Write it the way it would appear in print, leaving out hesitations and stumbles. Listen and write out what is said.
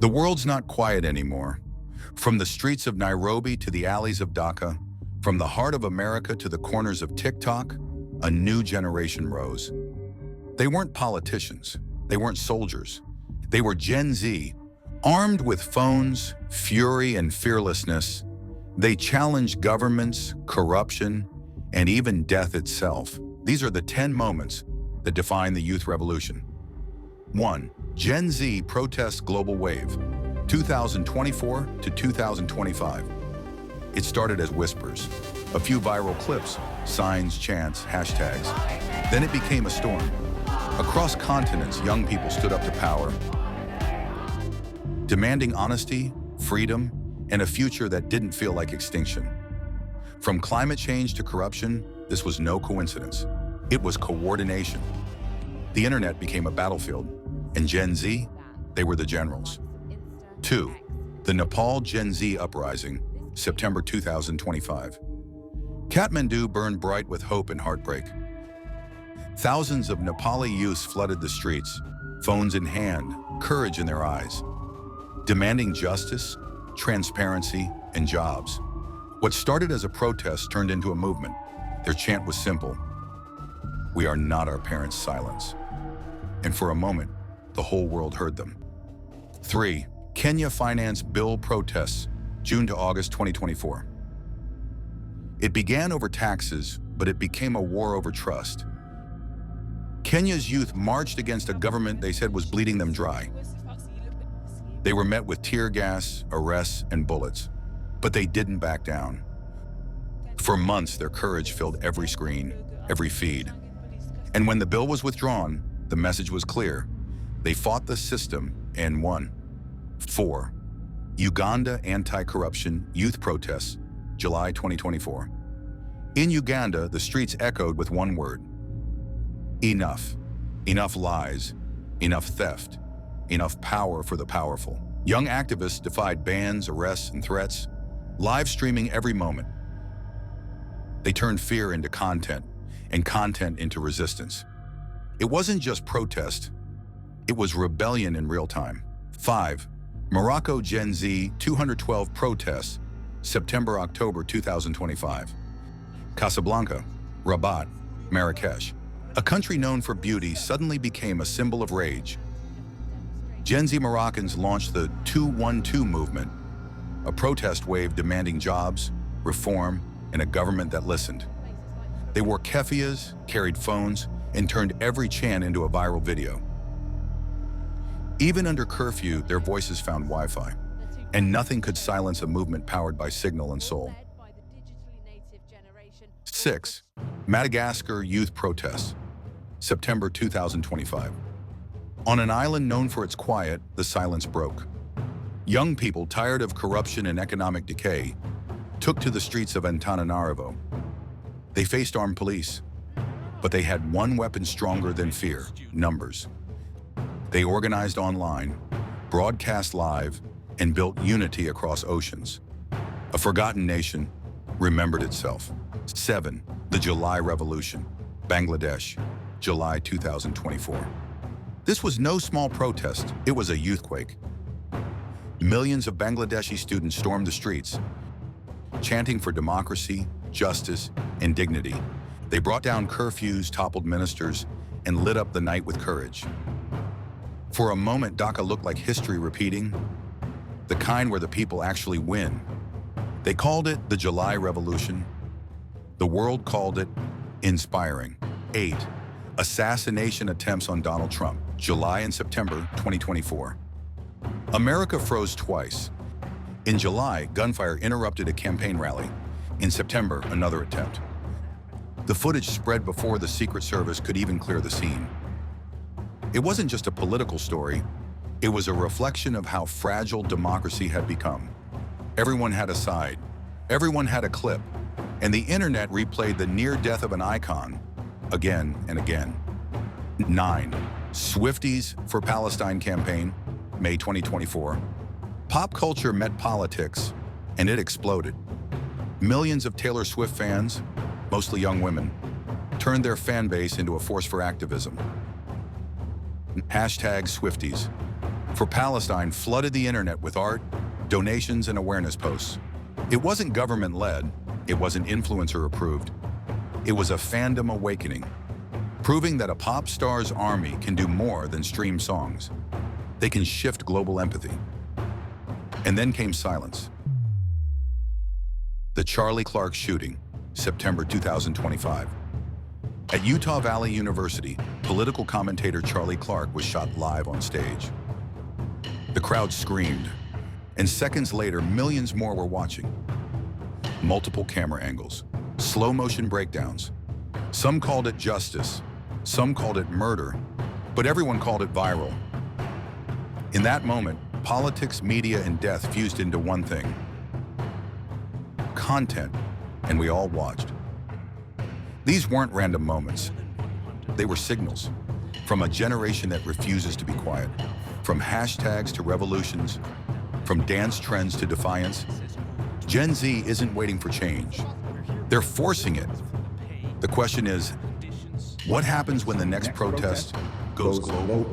The world's not quiet anymore. From the streets of Nairobi to the alleys of Dhaka, from the heart of America to the corners of TikTok, a new generation rose. They weren't politicians. They weren't soldiers. They were Gen Z, armed with phones, fury, and fearlessness. They challenged governments, corruption, and even death itself. These are the 10 moments that define the youth revolution. 1. Gen Z protests global wave, 2024 to 2025. It started as whispers, a few viral clips, signs, chants, hashtags. Then it became a storm. Across continents, young people stood up to power, demanding honesty, freedom, and a future that didn't feel like extinction. From climate change to corruption, this was no coincidence. It was coordination. The internet became a battlefield, and Gen Z, they were the generals. 2. The Nepal Gen Z Uprising, September 2025. Kathmandu burned bright with hope and heartbreak. Thousands of Nepali youths flooded the streets, phones in hand, courage in their eyes, demanding justice, transparency, and jobs. What started as a protest turned into a movement. Their chant was simple: "We are not our parents' silence." And for a moment, the whole world heard them. 3. Kenya Finance Bill protests, June to August 2024. It began over taxes, but it became a war over trust. Kenya's youth marched against a government they said was bleeding them dry. They were met with tear gas, arrests, and bullets, but they didn't back down. For months, their courage filled every screen, every feed. And when the bill was withdrawn, the message was clear. They fought the system and won. 4. Uganda Anti-Corruption Youth Protests, July 2024. In Uganda, the streets echoed with one word: enough. Enough lies, enough theft, enough power for the powerful. Young activists defied bans, arrests, and threats, live streaming every moment. They turned fear into content, and content into resistance. It wasn't just protest, it was rebellion in real time. 5. Morocco Gen Z 212 protests, September-October 2025. Casablanca, Rabat, Marrakesh. A country known for beauty suddenly became a symbol of rage. Gen Z Moroccans launched the 212 movement, a protest wave demanding jobs, reform, and a government that listened. They wore keffiyehs, carried phones, and turned every chant into a viral video. Even under curfew, their voices found Wi-Fi, and nothing could silence a movement powered by signal and soul. 6. Madagascar Youth Protests, September 2025. On an island known for its quiet, the silence broke. Young people, tired of corruption and economic decay, took to the streets of Antananarivo. They faced armed police, but they had one weapon stronger than fear: numbers. They organized online, broadcast live, and built unity across oceans. A forgotten nation remembered itself. 7. The July Revolution, Bangladesh, July 2024. This was no small protest, it was a youthquake. Millions of Bangladeshi students stormed the streets, chanting for democracy, justice, and dignity. They brought down curfews, toppled ministers, and lit up the night with courage. For a moment, Dhaka looked like history repeating, the kind where the people actually win. They called it the July Revolution. The world called it inspiring. 8. Assassination attempts on Donald Trump, July and September 2024. America froze twice. In July, gunfire interrupted a campaign rally. In September, another attempt. The footage spread before the Secret Service could even clear the scene. It wasn't just a political story, it was a reflection of how fragile democracy had become. Everyone had a side, everyone had a clip, and the internet replayed the near death of an icon again and again. 9. Swifties for Palestine campaign, May 2024. Pop culture met politics, and it exploded. Millions of Taylor Swift fans, mostly young women, turned their fan base into a force for activism. Hashtag Swifties. for Palestine flooded the internet with art, donations, and awareness posts. It wasn't government-led, it wasn't influencer-approved. It was a fandom awakening, proving that a pop star's army can do more than stream songs. They can shift global empathy. And then came silence. The Charlie Clark shooting, September 2025. At Utah Valley University, political commentator Charlie Clark was shot live on stage. The crowd screamed, and seconds later, millions more were watching. Multiple camera angles, slow-motion breakdowns. Some called it justice, some called it murder, but everyone called it viral. In that moment, politics, media, and death fused into one thing: content, and we all watched. These weren't random moments. They were signals from a generation that refuses to be quiet, from hashtags to revolutions, from dance trends to defiance. Gen Z isn't waiting for change. They're forcing it. The question is, what happens when the next protest goes global?